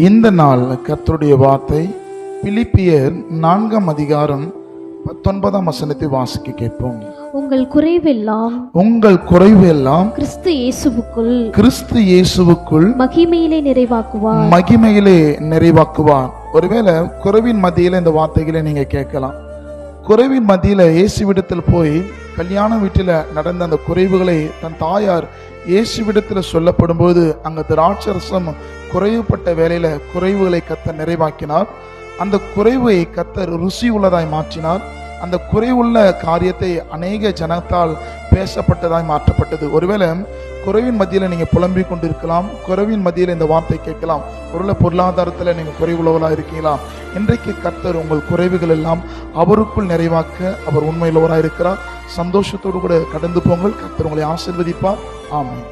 இந்த நாள் கர்த்தருடைய வார்த்தை பிலிப்பியர் 4 அதிகாரம் 19 வசனத்தை வாசிக்க கேட்போம். உங்கள் குறைவு எல்லாம் கிறிஸ்து இயேசுவுக்குள் மகிமையிலே நிறைவாக்குவார். ஒருவேளை குறைவின் மத்தியில இந்த வார்த்தைகளை நீங்க கேட்கலாம். குறைவின் மத்தியில இயேசுவிடத்தில் போய் கல்யாண வீட்டில நடந்த அந்த குறைவுகளை தன் தாயார் இயேசுவிடத்துல சொல்லப்படும் போது அங்க திராட்சரசம் குறைவுபட்ட வேளையில குறைவுகளை கர்த்தர் நிறைவாக்கினார். அந்த குறைவை கர்த்தர் ருசி உள்ளதாய் மாற்றினார். அந்த குறைவுள்ள காரியத்தை அநேக ஜனத்தால் பேசப்பட்டதாய் மாற்றப்பட்டது. ஒருவேளை குறைவின் மத்தியில நீங்க புலம்பிக் கொண்டிருக்கலாம். குறைவின் மத்தியில இந்த வார்த்தை கேட்கலாம். ஒருவேளை பொருளாதாரத்துல நீங்க குறைவுள்ளவளா இருக்கீங்களா? இன்றைக்கு கர்த்தர் உங்கள் குறைவுகள் எல்லாம் அவருக்குள் நிறைவாக்க அவர் உண்மையுள்ளவராய் இருக்கிறார். சந்தோஷத்தோடு கூட கடந்து போங்கள். கர்த்தர் உங்களை ஆசீர்வதிப்பார். ஆமென்.